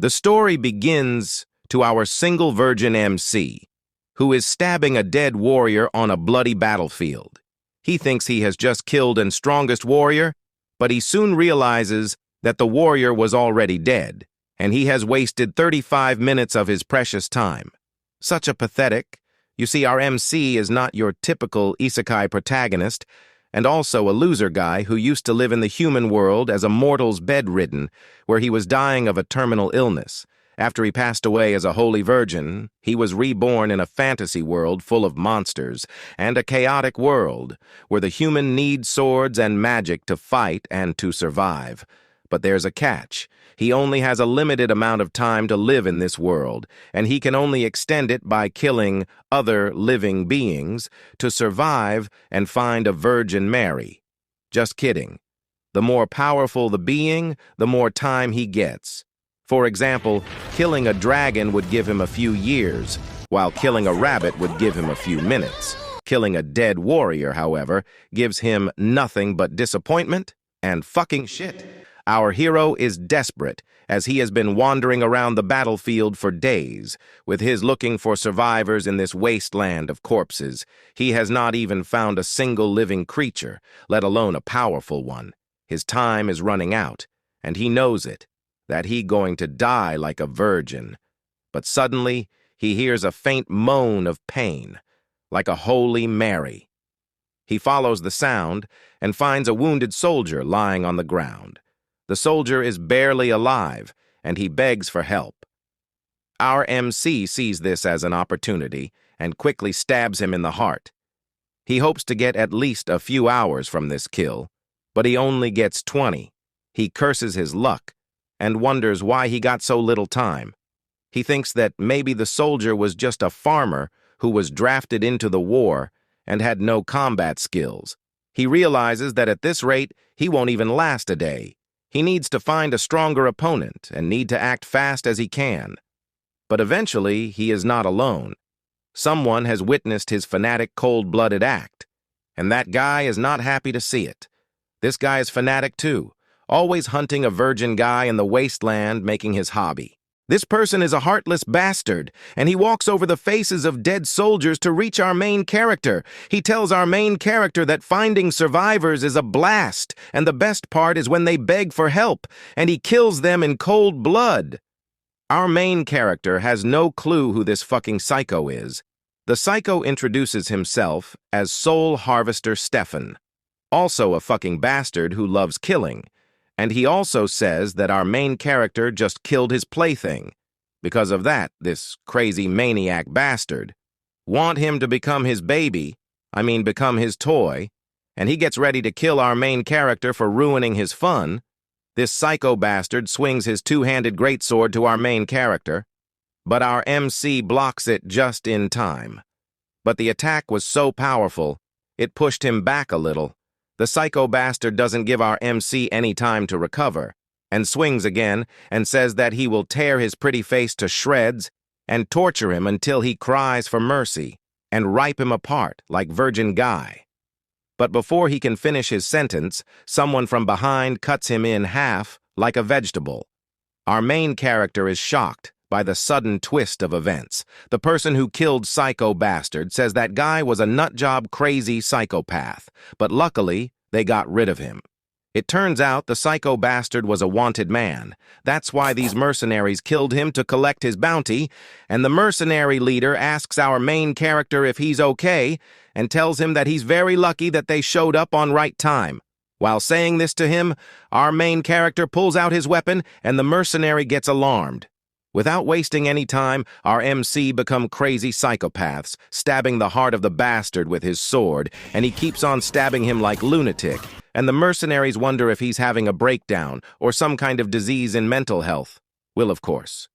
The story begins to our single virgin MC, who is stabbing a dead warrior on a bloody battlefield. He thinks he has just killed an strongest warrior, but he soon realizes that the warrior was already dead, and he has wasted 35 minutes of his precious time. Such a pathetic. You see, our MC is not your typical isekai protagonist, and also a loser guy who used to live in the human world as a mortal's bedridden, where he was dying of a terminal illness. After he passed away as a holy virgin, he was reborn in a fantasy world full of monsters, and a chaotic world where the human need swords and magic to fight and to survive. But there's a catch. He only has a limited amount of time to live in this world, and he can only extend it by killing other living beings to survive and find a Virgin Mary. Just kidding. The more powerful the being, the more time he gets. For example, killing a dragon would give him a few years, while killing a rabbit would give him a few minutes. Killing a dead warrior, however, gives him nothing but disappointment and fucking shit. Our hero is desperate, as he has been wandering around the battlefield for days, with his looking for survivors in this wasteland of corpses. He has not even found a single living creature, let alone a powerful one. His time is running out, and he knows it, that he going to die like a virgin. But suddenly, he hears a faint moan of pain, like a Holy Mary. He follows the sound and finds a wounded soldier lying on the ground. The soldier is barely alive, and he begs for help. Our MC sees this as an opportunity and quickly stabs him in the heart. He hopes to get at least a few hours from this kill, but he only gets 20. He curses his luck and wonders why he got so little time. He thinks that maybe the soldier was just a farmer who was drafted into the war and had no combat skills. He realizes that at this rate, he won't even last a day. He needs to find a stronger opponent and need to act fast as he can. But eventually, he is not alone. Someone has witnessed his fanatic cold-blooded act, and that guy is not happy to see it. This guy is fanatic too, always hunting a virgin guy in the wasteland, making his hobby. This person is a heartless bastard, and he walks over the faces of dead soldiers to reach our main character. He tells our main character that finding survivors is a blast, and the best part is when they beg for help, and he kills them in cold blood. Our main character has no clue who this fucking psycho is. The psycho introduces himself as Soul Harvester Stefan, also a fucking bastard who loves killing. And he also says that our main character just killed his plaything. Because of that, this crazy maniac bastard want him to become his baby, become his toy, and he gets ready to kill our main character for ruining his fun. This psycho bastard swings his two-handed greatsword to our main character, but our MC blocks it just in time. But the attack was so powerful, it pushed him back a little. The psycho bastard doesn't give our MC any time to recover, and swings again and says that he will tear his pretty face to shreds and torture him until he cries for mercy and rip him apart like Virgin Guy. But before he can finish his sentence, someone from behind cuts him in half like a vegetable. Our main character is shocked by the sudden twist of events. The person who killed Psycho Bastard says that guy was a nutjob crazy psychopath, but luckily, they got rid of him. It turns out the Psycho Bastard was a wanted man. That's why these mercenaries killed him to collect his bounty, and the mercenary leader asks our main character if he's okay, and tells him that he's very lucky that they showed up on right time. While saying this to him, our main character pulls out his weapon, and the mercenary gets alarmed. Without wasting any time, our MC become crazy psychopaths, stabbing the heart of the bastard with his sword, and he keeps on stabbing him like lunatic, and the mercenaries wonder if he's having a breakdown or some kind of disease in mental health. Well, of course.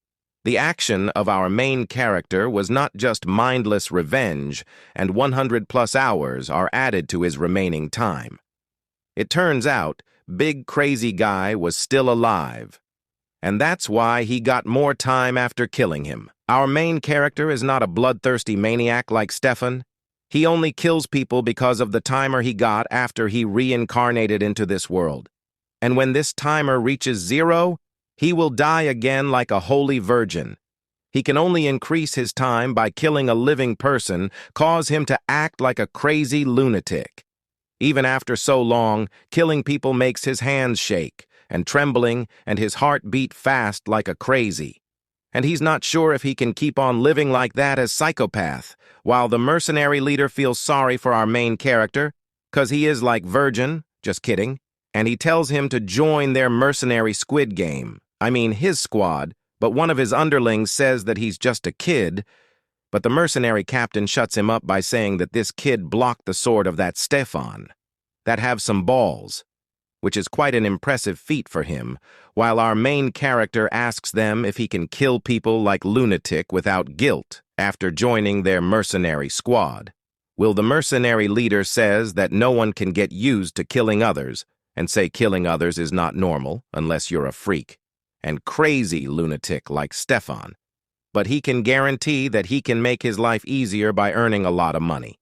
The action of our main character was not just mindless revenge, and 100+ hours are added to his remaining time. It turns out, Big Crazy Guy was still alive, and that's why he got more time after killing him. Our main character is not a bloodthirsty maniac like Stefan. He only kills people because of the timer he got after he reincarnated into this world. And when this timer reaches 0, He will die again like a holy virgin. He can only increase his time by killing a living person, cause him to act like a crazy lunatic. Even after so long, killing people makes his hands shake, and trembling, and his heart beat fast like a crazy. And he's not sure if he can keep on living like that as psychopath, while the mercenary leader feels sorry for our main character, 'cause he is like virgin, just kidding, and he tells him to join their mercenary squid game. I mean his squad, but one of his underlings says that he's just a kid, but the mercenary captain shuts him up by saying that this kid blocked the sword of that Stefan, that have some balls, which is quite an impressive feat for him, while our main character asks them if he can kill people like lunatic without guilt after joining their mercenary squad. Will the mercenary leader says that no one can get used to killing others and say killing others is not normal unless you're a freak and crazy lunatic like Stefan, but he can guarantee that he can make his life easier by earning a lot of money.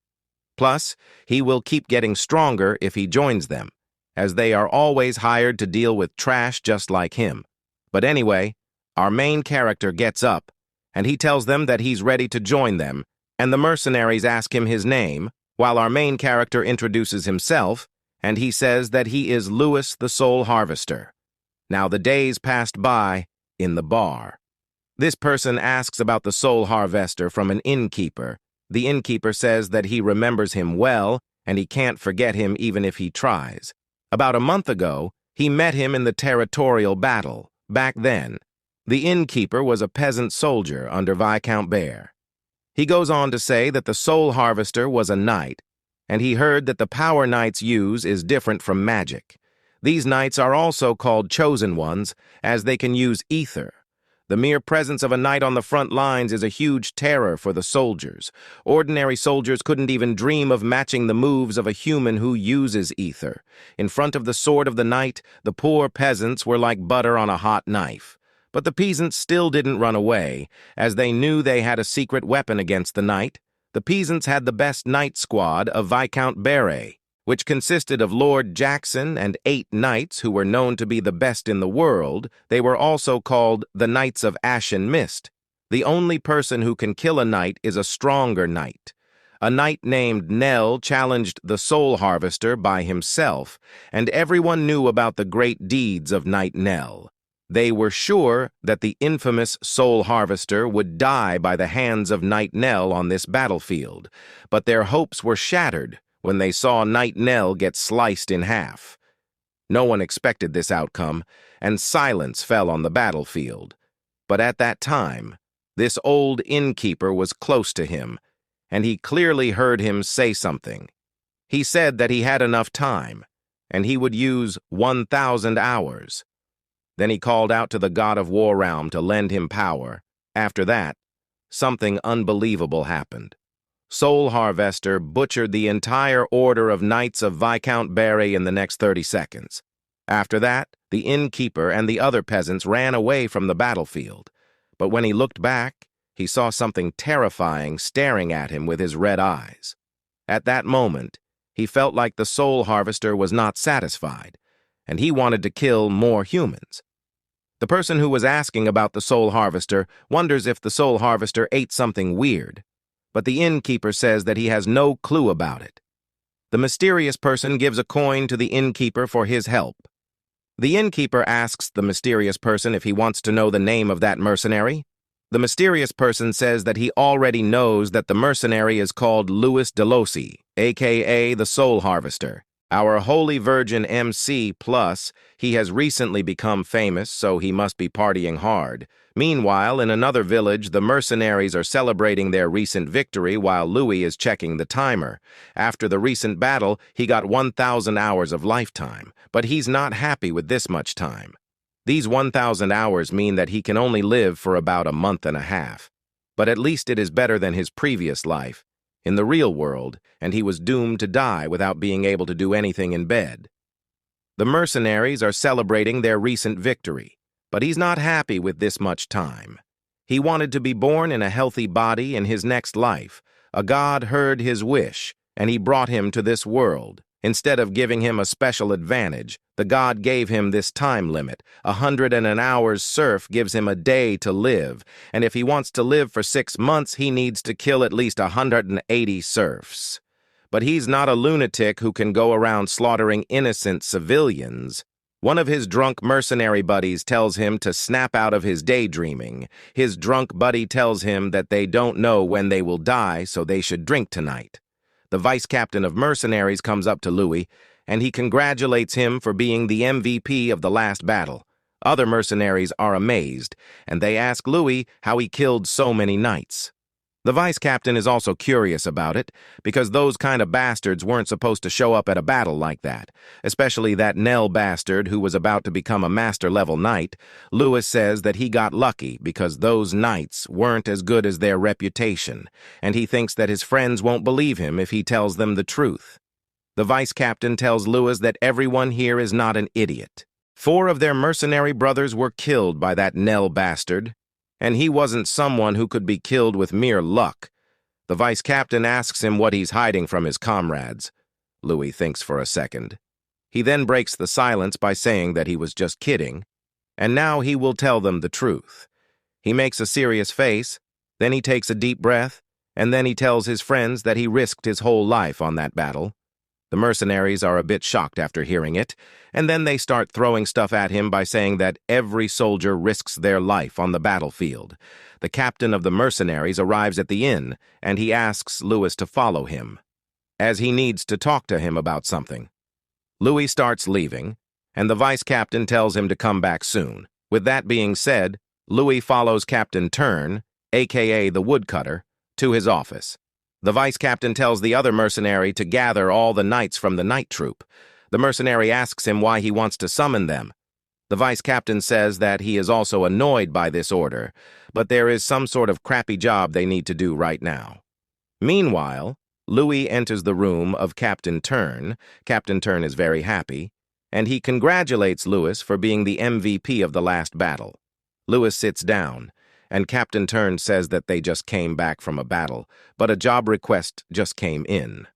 Plus, he will keep getting stronger if he joins them, as they are always hired to deal with trash just like him. But anyway, our main character gets up, and he tells them that he's ready to join them, and the mercenaries ask him his name, while our main character introduces himself, and he says that he is Lewis the Soul Harvester. Now the days passed by in the bar. This person asks about the soul harvester from an innkeeper. The innkeeper says that he remembers him well, and he can't forget him even if he tries. About a month ago, he met him in the territorial battle. Back then, the innkeeper was a peasant soldier under Viscount Bear. He goes on to say that the soul harvester was a knight, and he heard that the power knights use is different from magic. These knights are also called chosen ones, as they can use ether. The mere presence of a knight on the front lines is a huge terror for the soldiers. Ordinary soldiers couldn't even dream of matching the moves of a human who uses ether. In front of the sword of the knight, the poor peasants were like butter on a hot knife. But the peasants still didn't run away, as they knew they had a secret weapon against the knight. The peasants had the best knight squad of Viscount Bear, which consisted of Lord Jackson and 8 knights who were known to be the best in the world. They were also called the Knights of Ashen Mist. The only person who can kill a knight is a stronger knight. A knight named Nell challenged the Soul Harvester by himself, and everyone knew about the great deeds of Knight Nell. They were sure that the infamous Soul Harvester would die by the hands of Knight Nell on this battlefield, but their hopes were shattered when they saw Knight Nell get sliced in half. No one expected this outcome, and silence fell on the battlefield. But at that time, this old innkeeper was close to him, and he clearly heard him say something. He said that he had enough time, and he would use 1,000 hours. Then he called out to the god of War Realm to lend him power. After that, something unbelievable happened. Soul Harvester butchered the entire order of Knights of Viscount Bear in the next 30 seconds. After that, the innkeeper and the other peasants ran away from the battlefield. But when he looked back, he saw something terrifying staring at him with his red eyes. At that moment, he felt like the Soul Harvester was not satisfied, and he wanted to kill more humans. The person who was asking about the Soul Harvester wonders if the Soul Harvester ate something weird, but the innkeeper says that he has no clue about it. The mysterious person gives a coin to the innkeeper for his help. The innkeeper asks the mysterious person if he wants to know the name of that mercenary. The mysterious person says that he already knows that the mercenary is called Louis Delosi, aka the Soul Harvester. Our Holy Virgin MC+, he has recently become famous, so he must be partying hard. Meanwhile, in another village, the mercenaries are celebrating their recent victory while Louis is checking the timer. After the recent battle, he got 1,000 hours of lifetime, but he's not happy with this much time. These 1,000 hours mean that he can only live for about a month and a half. But at least it is better than his previous life, in the real world, and he was doomed to die without being able to do anything in bed. The mercenaries are celebrating their recent victory, but he's not happy with this much time. He wanted to be born in a healthy body in his next life. A god heard his wish, and he brought him to this world. Instead of giving him a special advantage, The god gave him this time limit. 100 and an hour's surf gives him a day to live, and if he wants to live for 6 months, he needs to kill at least 180 serfs. But he's not a lunatic who can go around slaughtering innocent civilians. One of his drunk mercenary buddies tells him to snap out of his daydreaming. His drunk buddy tells him that they don't know when they will die, so they should drink tonight. The vice captain of mercenaries comes up to Louis, and he congratulates him for being the MVP of the last battle. Other mercenaries are amazed, and they ask Louis how he killed so many knights. The vice captain is also curious about it, because those kind of bastards weren't supposed to show up at a battle like that, especially that Nell bastard who was about to become a master-level knight. Louis says that he got lucky because those knights weren't as good as their reputation, and he thinks that his friends won't believe him if he tells them the truth. The vice captain tells Louis that everyone here is not an idiot. 4 of their mercenary brothers were killed by that Nell bastard, and he wasn't someone who could be killed with mere luck. The vice captain asks him what he's hiding from his comrades. Louis thinks for a second. He then breaks the silence by saying that he was just kidding, and now he will tell them the truth. He makes a serious face, then he takes a deep breath, and then he tells his friends that he risked his whole life on that battle. The mercenaries are a bit shocked after hearing it, and then they start throwing stuff at him by saying that every soldier risks their life on the battlefield. The captain of the mercenaries arrives at the inn, and he asks Louis to follow him, as he needs to talk to him about something. Louis starts leaving, and the vice captain tells him to come back soon. With that being said, Louis follows Captain Turn, aka the woodcutter, to his office. The vice captain tells the other mercenary to gather all the knights from the night troop. The mercenary asks him why he wants to summon them. The vice captain says that he is also annoyed by this order, but there is some sort of crappy job they need to do right now. Meanwhile, Louis enters the room of Captain Turn. Captain Turn is very happy, and he congratulates Louis for being the MVP of the last battle. Louis sits down, and Captain Turn says that they just came back from a battle, but a job request just came in.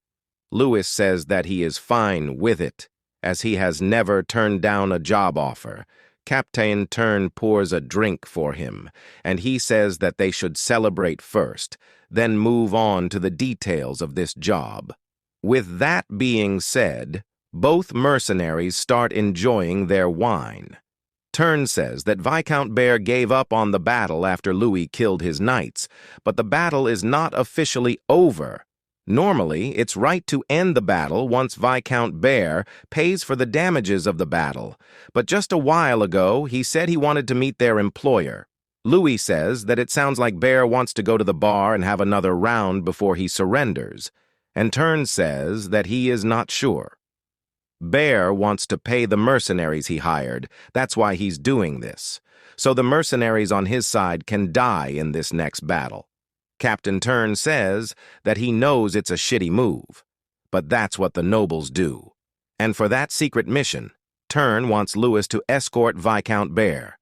Louis says that he is fine with it, as he has never turned down a job offer. Captain Turn pours a drink for him, and he says that they should celebrate first, then move on to the details of this job. With that being said, both mercenaries start enjoying their wine. Turn says that Viscount Bear gave up on the battle after Louis killed his knights, but the battle is not officially over. Normally, it's right to end the battle once Viscount Bear pays for the damages of the battle, but just a while ago, he said he wanted to meet their employer. Louis says that it sounds like Bear wants to go to the bar and have another round before he surrenders, and Turn says that he is not sure. Bear wants to pay the mercenaries he hired. That's why he's doing this, so the mercenaries on his side can die in this next battle. Captain Turn says that he knows it's a shitty move, but that's what the nobles do. And for that secret mission, Turn wants Louis to escort Viscount Bear.